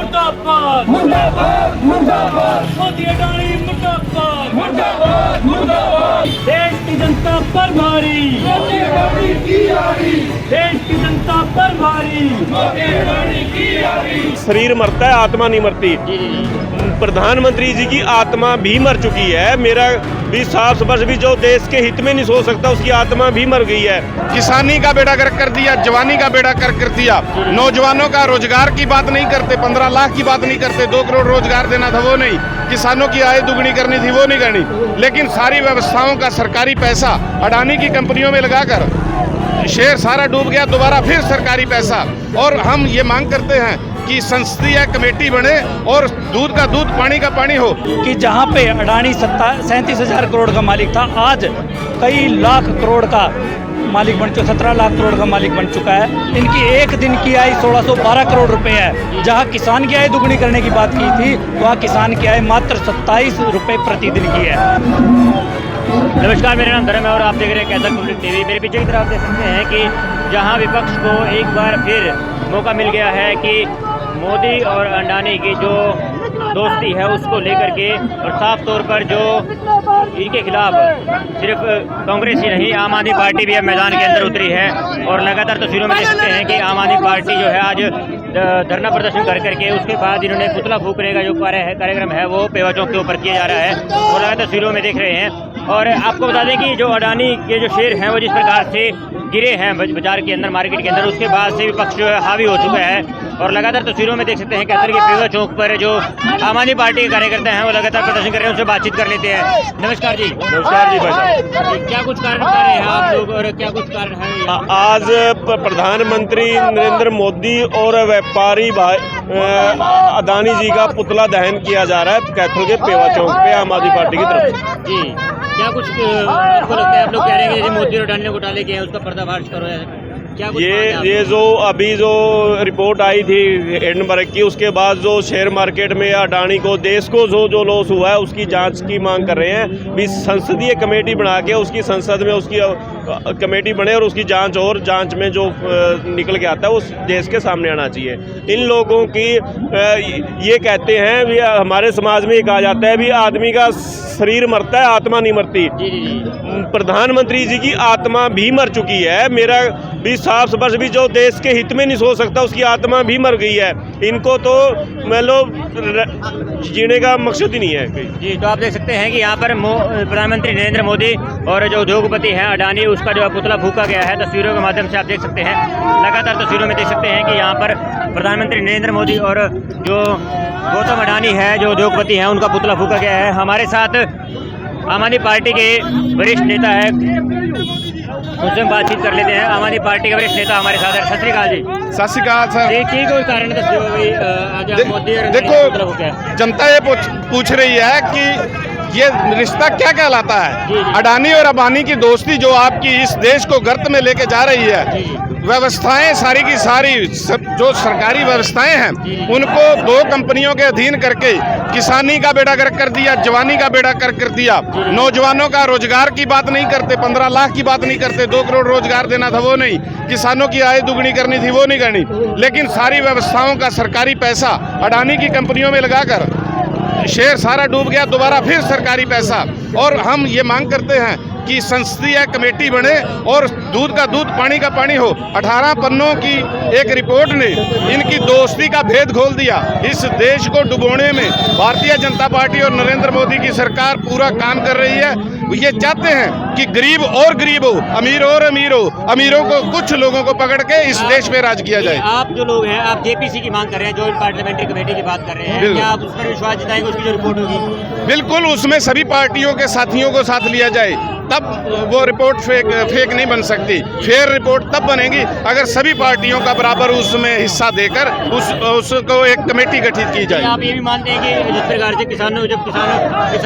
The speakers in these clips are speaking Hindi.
मुर्दाबाद मुर्दाबाद मुर्दाबाद मोदी अडानी मुर्दाबाद मुर्दाबाद मुर्दाबाद। देश की जनता पर भारी, मोदी अडानी की यारी, देश की जनता पर भारी। मोदी अडानी की यारी। शरीर मरता है, आत्मा नहीं मरती। प्रधानमंत्री जी की आत्मा भी मर चुकी है। मेरा भी 60 वर्ष भी जो देश के हित में नहीं सोच सकता, उसकी आत्मा भी मर गई है। किसानी का बेड़ा गर्क कर दिया, जवानी का बेड़ा गर्क कर दिया। नौजवानों का रोजगार की बात नहीं करते, 15 लाख की बात नहीं करते, 2 करोड़ रोजगार देना था वो नहीं, किसानों की आय दुगनी करनी थी वो नहीं करनी। लेकिन सारी व्यवस्थाओं का सरकारी पैसा अडानी की कंपनियों में लगाकर शेयर सारा डूब गया, दोबारा फिर सरकारी पैसा। और हम ये मांग करते हैं कि संसदीय कमेटी बने और दूध का दूध पानी का पानी हो। कि जहां पे अडानी 37,000 करोड़ का मालिक था, आज कई लाख करोड़ का मालिक बन चुका, 17 लाख करोड़ का मालिक बन चुका है। इनकी एक दिन की आय 1612 करोड़ रुपए है। जहां किसान की आय दुगनी करने की बात की थी, वहां किसान की आय मात्र 27 रुपए प्रतिदिन की है। नमस्कार, मेरा नाम धर्म है और आप देख रहे हैं कैसर पब्लिक टीवी। मेरे पीछे की तरफ आप देख सकते हैं कि जहां विपक्ष को एक बार फिर मौका मिल गया है कि मोदी और अडानी की जो दोस्ती है उसको लेकर के, और साफ तौर पर जो इनके खिलाफ सिर्फ कांग्रेस ही नहीं, आम आदमी पार्टी भी अब मैदान के अंदर उतरी है। और लगातार तस्वीरों में देख सकते हैं कि आम आदमी पार्टी जो है आज धरना प्रदर्शन कर करके उसके बाद इन्होंने पुतला फूकने का जो कार्यक्रम है वो पेवा चौक के ऊपर किया जा रहा है, और लगातार तस्वीरों में देख रहे हैं। और आपको बता दें कि जो अडानी के जो शेयर हैं वो जिस प्रकार से गिरे हैं बाजार के अंदर, मार्केट के अंदर, उसके बाद से विपक्ष जो है हावी हो चुका है। और लगातार तस्वीरों में देख सकते हैं कैसर के पेवा चौक पर जो आम आदमी पार्टी के कार्यकर्ता हैं वो लगातार प्रदर्शन कर रहे हैं, उनसे बातचीत कर लेते हैं। नमस्कार जी। नमस्कार जी भाई साहब। क्या कुछ कारण बता रहे हैं आप लोग और क्या कुछ कारण है? आज प्रधानमंत्री नरेंद्र मोदी और व्यापारी भाई अडानी जी का पुतला दहन किया जा रहा है कैथल के पेवा चौक पे आम आदमी पार्टी की तरफ से। जी, क्या कुछ आपको लगता है? आप लोग कह रहे हैं कि जैसे मोदी और अडानी ने घोटाले किए हैं उसका पर्दाफाश करो, क्या कुछ ये जो अभी जो रिपोर्ट आई थी हिंडनबर्ग की, उसके बाद जो शेयर मार्केट में अडानी को, देश को जो लॉस हुआ है उसकी जांच की मांग कर रहे हैं। भी संसदीय कमेटी बना के उसकी संसद में उसकी कमेटी बने और उसकी जांच में जो निकल के आता है उस देश के सामने आना चाहिए। इन लोगों की ये कहते हैं भी हमारे समाज में ये कहा जाता है भी आदमी का शरीर मरता है, आत्मा नहीं मरती। प्रधानमंत्री जी की आत्मा भी मर चुकी है। मेरा भी 60 वर्ष भी जो देश के हित में नहीं सोच सकता, उसकी आत्मा भी मर गई है। इनको तो मतलब जीने का मकसद ही नहीं है। जी, तो आप देख सकते हैं कि यहाँ पर प्रधानमंत्री नरेंद्र मोदी और जो उद्योगपति हैं अडानी, उसका जो पुतला फूका गया है। तस्वीरों के माध्यम से आप देख सकते हैं, लगातार तस्वीरों में देख सकते हैं कि यहाँ पर प्रधानमंत्री नरेंद्र मोदी और जो गौतम अडानी है, जो उद्योगपति हैं, उनका पुतला फूका गया है। हमारे साथ आम आदमी पार्टी के वरिष्ठ नेता है, उनसे हम बातचीत कर लेते हैं। आम आदमी पार्टी के वरिष्ठ नेता हमारे साथ है। सत श्री अकाल जी। सत श्री अकाल सर। देखिए कोई कारण देखो, जनता ये पूछ रही है कि ये रिश्ता क्या कहलाता है। अडानी और अंबानी की दोस्ती जो आपकी इस देश को गर्त में लेके जा रही है, व्यवस्थाएं सारी की सारी जो सरकारी व्यवस्थाएं हैं उनको 2 कंपनियों के अधीन करके किसानी का बेड़ा गर्क कर दिया, जवानी का बेड़ा गर्क कर दिया। नौजवानों का रोजगार की बात नहीं करते, 15 लाख की बात नहीं करते, 2 करोड़ रोजगार देना था वो नहीं, किसानों की आय दुगनी करनी थी वो नहीं करनी। लेकिन सारी व्यवस्थाओं का सरकारी पैसा अडानी की कंपनियों में लगाकर शेयर सारा डूब गया, दोबारा फिर सरकारी पैसा। और हम ये मांग करते हैं कि संसदीय कमेटी बने और दूध का दूध पानी का पानी हो। 18 पन्नों की एक रिपोर्ट ने इनकी दोस्ती का भेद खोल दिया। इस देश को डुबोने में भारतीय जनता पार्टी और नरेंद्र मोदी की सरकार पूरा काम कर रही है। ये चाहते हैं कि गरीब और गरीब हो, अमीर और अमीर हो, अमीरों को कुछ लोगों को पकड़ के इस देश पे राज किया जाए। आप जो लोग हैं, आप जेपीसी की मांग कर रहे हैं, जॉइंट पार्लियामेंट्री कमेटी की बात कर रहे हैं, क्या आप उस पर विश्वास जताएंगे? उसकी जो रिपोर्ट होगी बिल्कुल उसमें सभी पार्टियों के साथियों को साथ लिया जाए, तब वो रिपोर्ट फेक नहीं बन सकती। फेयर रिपोर्ट तब बनेगी अगर सभी पार्टियों का बराबर उसमें हिस्सा देकर उसको एक कमेटी गठित की जाए। आप ये भी मानते हैं कि जिस प्रकार से किसान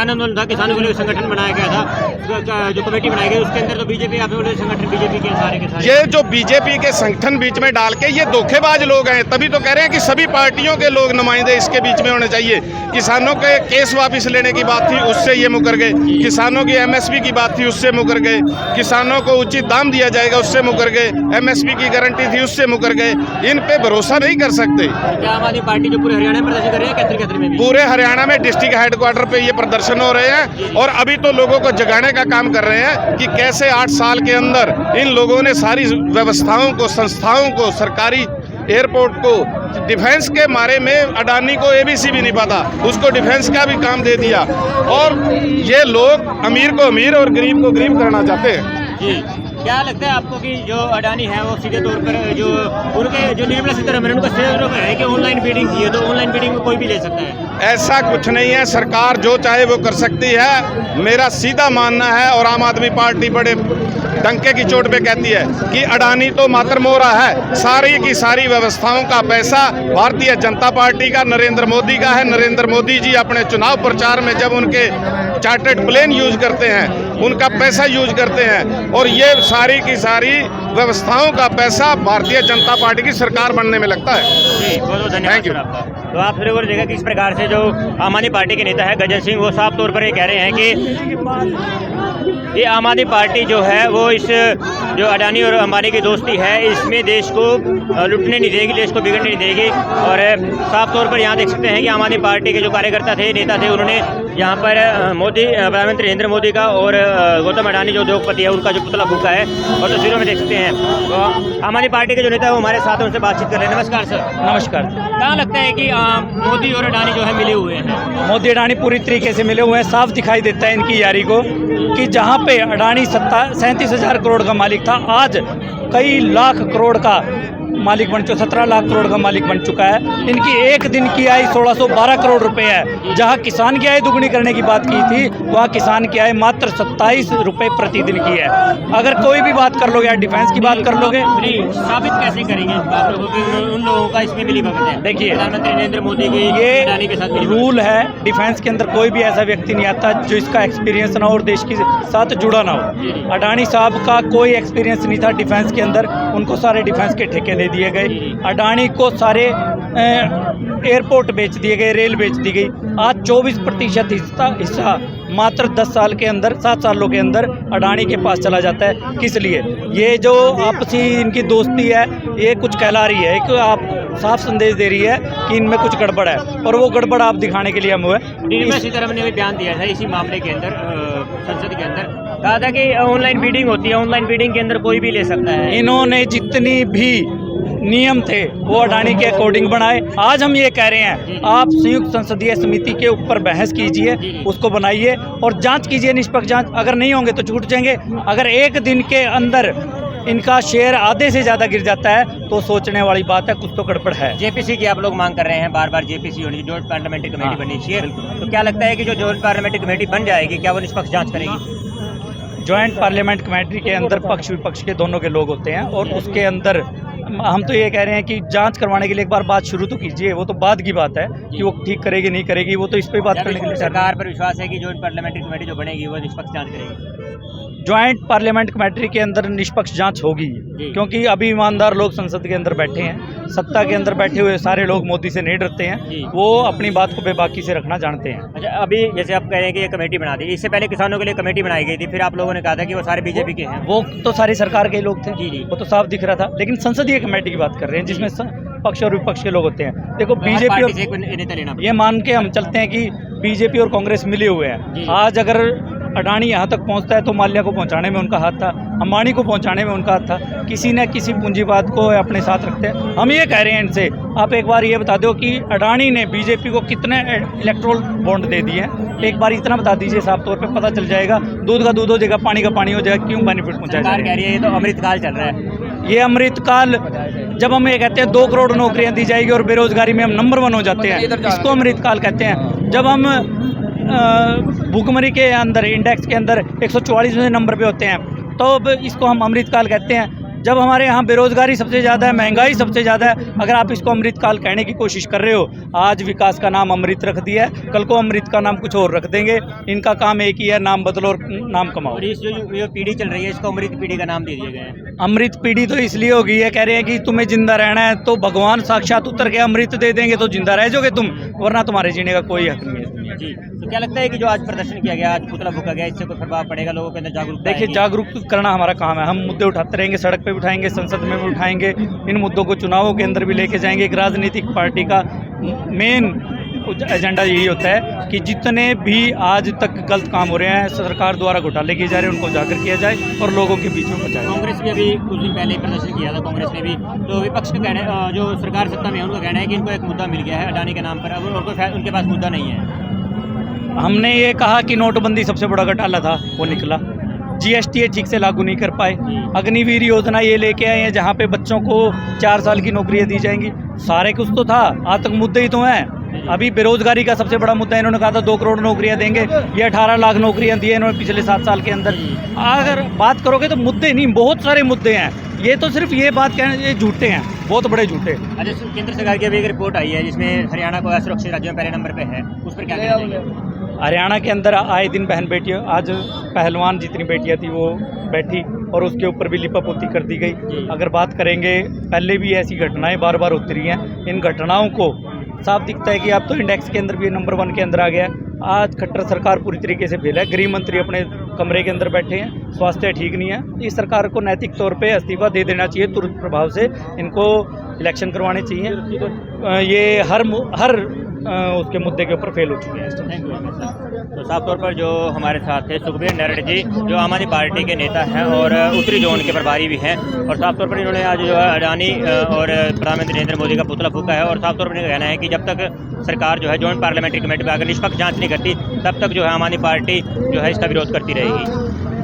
आंदोलन था, किसानों के लिए संगठन बनाया गया था, जो कमेटी बनाई गई उसके अंदर तो बीजेपी आप बोले संगठन बीजेपी के सारे के सारे ये जो बीजेपी के संगठन बीच में डाल के ये धोखेबाज लोग हैं, तभी तो कह रहे हैं कि सभी पार्टियों के लोग नुमाइंदे इसके बीच में होने चाहिए। किसानों के केस वापस लेने की बात थी, उससे ये मुकर गए। किसानों की एमएसपी की बात थी, उससे मुकर गए। किसानों को उचित दाम दिया जाएगा, उससे मुकर गए। एमएसपी की गारंटी थी, उससे मुकर गए। इन पे भरोसा नहीं कर सकते। क्या आम आदमी पार्टी जो पूरे हरियाणा में प्रदर्शन कर रहे हैं कैथरी में भी? पूरे हरियाणा में डिस्ट्रिक्ट हेडक्वार्टर पे ये प्रदर्शन हो रहे हैं और अभी तो लोगों को जगाने का काम कर रहे हैं कि कैसे 8 साल के अंदर इन लोगों ने सारी व्यवस्थाओं को, संस्थाओं को, सरकारी एयरपोर्ट को, डिफेंस के मारे में अडानी को एबीसी भी नहीं पता, उसको डिफेंस का भी काम दे दिया। और ये लोग अमीर को अमीर और गरीब को गरीब करना चाहते हैं। जी, क्या लगता है आपको कि जो अडानी है वो सीधे तौर पर जो उनके जो निर्मला सीतारमण उनका सीधे है कि ऑनलाइन बिडिंग चाहिए तो ऑनलाइन बिडिंग में कोई भी ले सकता है? ऐसा कुछ नहीं है, सरकार जो चाहे वो कर सकती है। मेरा सीधा मानना है और आम आदमी पार्टी बड़े डंके की चोट पे कहती है कि अडानी तो मात्र मोहरा है, सारी की सारी व्यवस्थाओं का पैसा भारतीय जनता पार्टी का, नरेंद्र मोदी का है। नरेंद्र मोदी जी अपने चुनाव प्रचार में जब उनके चार्टर्ड प्लेन यूज करते हैं, उनका पैसा यूज करते हैं और ये सारी की सारी व्यवस्थाओं का पैसा भारतीय जनता पार्टी की सरकार बनने में लगता है। जी, बहुत बहुत धन्यवाद सर आपका। तो आप फिर देखा कि इस प्रकार से जो आम आदमी पार्टी के नेता है गजन सिंह, वो साफ तौर पर ये कह रहे हैं कि ये आम आदमी पार्टी जो है वो इस जो अडानी और अंबानी की दोस्ती है इसमें देश को लुटने नहीं देगी, देश को बिगड़ने नहीं देगी। और साफ तौर पर यहाँ देख सकते हैं कि आम आदमी पार्टी के जो कार्यकर्ता थे, नेता थे, उन्होंने यहाँ पर मोदी, प्रधानमंत्री नरेंद्र मोदी का और गौतम अडानी जो उद्योगपति है उनका जो पुतला फूका है और तस्वीरों में देख सकते हैं। तो आम आदमी पार्टी के जो नेता है वो हमारे साथ उनसे बातचीत कर रहे हैं। नमस्कार सर। नमस्कार। क्या लगता है कि मोदी और अडानी जो है मिले हुए हैं? मोदी अडानी पूरी तरीके से मिले हुए हैं। साफ दिखाई देता है इनकी यारी को कि जहाँ पे अडानी 37,000 करोड़ का मालिक था, आज कई लाख करोड़ का मालिक बन चुका, 17 लाख करोड़ का मालिक बन चुका है। इनकी एक दिन की आय 1612 करोड़ रुपए है। जहां किसान की आय दुगनी करने की बात की थी, वहां किसान की आय मात्र 27 रुपए प्रतिदिन की है। अगर कोई भी बात कर लोगे, डिफेंस की बात कर लोगे, साबित कैसे करेंगे आप लोगों की उन लोगों का इसमें मिली भगत है? देखिए, प्रधानमंत्री नरेंद्र मोदी की ये के साथ रूल है, डिफेंस के अंदर कोई भी ऐसा व्यक्ति नहीं आता जो इसका एक्सपीरियंस ना हो और देश के साथ जुड़ा ना हो। अडानी साहब का कोई एक्सपीरियंस नहीं था डिफेंस के अंदर, उनको सारे डिफेंस के ठेके दे दिए गए। अडानी को सारे एयरपोर्ट बेच दिए गए, रेल बेच दी गई। आज 24% हिस्सा मात्र 10 साल के अंदर, 7 सालों के अंदर अडानी के पास चला जाता है। किस लिए? ये जो आपसी इनकी दोस्ती है ये कुछ कहला रही है, एक आप साफ संदेश दे रही है कि इनमें कुछ गड़बड़ है और वो गड़बड़ आप दिखाने के लिए हम हुए। निर्मला सीतारमण ने भी बयान दिया था इसी मामले के अंदर, संसद के अंदर कहा था कि ऑनलाइन बिडिंग होती है, ऑनलाइन बिडिंग के अंदर कोई भी ले सकता है। इन्होंने जितनी भी नियम थे वो अडानी के अकॉर्डिंग बनाए। आज हम ये कह रहे हैं आप संयुक्त संसदीय समिति के ऊपर बहस कीजिए, उसको बनाइए और जांच कीजिए, निष्पक्ष जांच। अगर नहीं होंगे तो छूट जाएंगे। अगर एक दिन के अंदर इनका शेयर आधे से ज़्यादा गिर जाता है तो सोचने वाली बात है, कुछ तो गड़बड़ है। जेपीसी की आप लोग मांग कर रहे हैं, बार बार जेपीसी होनी, जॉइंट पार्लियामेंट्री कमेटी बननी चाहिए। तो क्या लगता है कि जो जॉइंट पार्लियामेंट्री कमेटी बन जाएगी क्या वो निष्पक्ष जाँच करेगी? जॉइंट पार्लियामेंट कमेटी के अंदर पक्ष विपक्ष के दोनों के लोग होते हैं और उसके अंदर हम तो ये कह रहे हैं कि जांच करवाने के लिए एक बार बात शुरू तो कीजिए। वो तो बाद की बात है कि वो ठीक करेगी नहीं करेगी, वो तो इस पे बात करने के लिए सरकार पर विश्वास है कि जॉइंट पार्लियामेंट्री कमेटी जो बनेगी वो निष्पक्ष जांच करेगी। जॉइंट पार्लियामेंट कमेटी के अंदर निष्पक्ष जांच होगी, क्योंकि अभी ईमानदार लोग संसद के अंदर बैठे हैं। सत्ता के अंदर बैठे हुए सारे लोग मोदी से नहीं डरते हैं, वो अपनी बात को बेबाकी से रखना जानते हैं। अच्छा, अभी जैसे आप कह रहे हैं कि ये कमेटी बना दी, इससे पहले किसानों के लिए कमेटी बनाई गई थी, फिर आप लोगों ने कहा था कि वो सारे बीजेपी के हैं। वो तो सारी सरकार के लोग थे, जी। वो तो साफ दिख रहा था। लेकिन संसदीय कमेटी की बात कर रहे हैं जिसमें पक्ष और विपक्ष के लोग होते हैं। देखो, बीजेपी और ये मान के हम चलते हैं कि बीजेपी और कांग्रेस मिले हुए हैं। आज अगर अडानी यहाँ तक पहुँचता है तो माल्या को पहुँचाने में उनका हाथ था, अंबानी को पहुँचाने में उनका हाथ था। किसी न किसी पूंजीवाद को अपने साथ रखते हैं। हम ये कह रहे हैं इनसे, आप एक बार ये बता दो कि अडानी ने बीजेपी को कितने इलेक्ट्रोल बॉन्ड दे दिए हैं। एक बार इतना बता दीजिए, साफ तौर पे पता चल जाएगा। दूध का दूध हो जाएगा, पानी का पानी हो जाएगा, क्यों बेनिफिट पहुँचाया जाएगा। ये तो अमृतकाल चल रहा है। ये अमृतकाल, जब हम ये कहते हैं 2 करोड़ नौकरियां दी जाएगी और बेरोजगारी में हम नंबर 1 हो जाते हैं, इसको अमृतकाल कहते हैं। जब हम भूखमरी के अंदर इंडेक्स के अंदर 144वें नंबर पे होते हैं तो अब इसको हम अमृतकाल कहते हैं। जब हमारे यहाँ बेरोजगारी सबसे ज़्यादा है, महंगाई सबसे ज़्यादा है, अगर आप इसको अमृतकाल कहने की कोशिश कर रहे हो, आज विकास का नाम अमृत रख दिया है, कल को अमृत का नाम कुछ और रख देंगे। इनका काम एक ही है, नाम बदलो और नाम कमाओ। और इस जो पीढ़ी चल रही है इसको अमृत पीढ़ी का नाम दे दिया गया है। अमृत पीढ़ी तो इसलिए हो गई है, कह रहे हैं कि तुम्हें जिंदा रहना है तो भगवान साक्षात उतर के अमृत दे देंगे तो जिंदा रह जाओगे तुम, वरना तुम्हारे जीने का कोई हक नहीं है। जी, तो क्या लगता है कि जो आज प्रदर्शन किया गया, आज पुतला फूका गया, इससे कोई प्रभाव पड़ेगा लोगों के अंदर? जागरूकता देखिए, जागरूक करना हमारा काम है। हम मुद्दे उठाते रहेंगे, सड़क पे भी उठाएंगे, संसद में भी उठाएंगे, इन मुद्दों को चुनावों के अंदर भी लेके जाएंगे। एक राजनीतिक पार्टी का मेन एजेंडा यही होता है कि जितने भी आज तक गलत काम हो रहे हैं, सरकार द्वारा घोटाले किए जा रहे हैं, उनको उजागर किया जाए और लोगों के बीच में पहुंचाया। कांग्रेस भी अभी कुछ दिन पहले प्रदर्शन किया था, कांग्रेस ने भी, तो विपक्ष का कहना, जो सरकार सत्ता में है उनका कहना है कि इनको एक मुद्दा मिल गया है अडानी के नाम पर, अब उनके पास मुद्दा नहीं है। हमने ये कहा कि नोटबंदी सबसे बड़ा घोटाला था, वो निकला। जीएसटी ठीक से लागू नहीं कर पाए। अग्निवीर योजना ये लेके आए हैं जहाँ पे बच्चों को 4 साल की नौकरियाँ दी जाएंगी। सारे कुछ तो था, आज तक मुद्दे ही तो हैं। अभी बेरोजगारी का सबसे बड़ा मुद्दा, इन्होंने कहा था 2 करोड़ नौकरियां देंगे, ये 18 लाख नौकरियां दी इन्होंने पिछले 7 साल के अंदर। अगर बात करोगे तो मुद्दे नहीं, बहुत सारे मुद्दे हैं। ये तो सिर्फ ये बात कहना, ये झूठे हैं, बहुत बड़े झूठे। अच्छा, केंद्र सरकार की अभी एक रिपोर्ट आई है जिसमें हरियाणा को असुरक्षित राज्यों में पहले नंबर पे है, उस पर क्या कहना चाहिए? हरियाणा के अंदर आए दिन बहन बेटियाँ, आज पहलवान जितनी बेटियाँ थी वो बैठी और उसके ऊपर भी लिपापोती कर दी गई। अगर बात करेंगे, पहले भी ऐसी घटनाएं बार बार होती रही हैं। इन घटनाओं को साफ दिखता है कि अब तो इंडेक्स के अंदर भी नंबर 1 के अंदर आ गया है। आज खट्टर सरकार पूरी तरीके से फेल है। गृह मंत्री अपने कमरे के अंदर बैठे हैं, स्वास्थ्य ठीक नहीं है। इस सरकार को नैतिक तौर पे इस्तीफा दे देना चाहिए तुरंत प्रभाव से, इनको इलेक्शन करवाने चाहिए। ये हर उसके मुद्दे के ऊपर फेल हो चुके हैं। Thank you sir. तो साफ तौर पर जो हमारे साथ थे सुखबीर नरड जी, जो आम आदमी पार्टी के नेता हैं और उत्तरी जोन के प्रभारी भी हैं, और साफ तौर पर इन्होंने आज जो है अडानी और प्रधानमंत्री नरेंद्र मोदी का पुतला फूका है। और साफ तौर पर इनका कहना है कि जब तक सरकार जो है जॉइंट पार्लियामेंट्री कमेटी पर अगर निष्पक्ष जांच नहीं करती, तब तक जो है आम आदमी पार्टी जो है इसका विरोध करती रहेगी।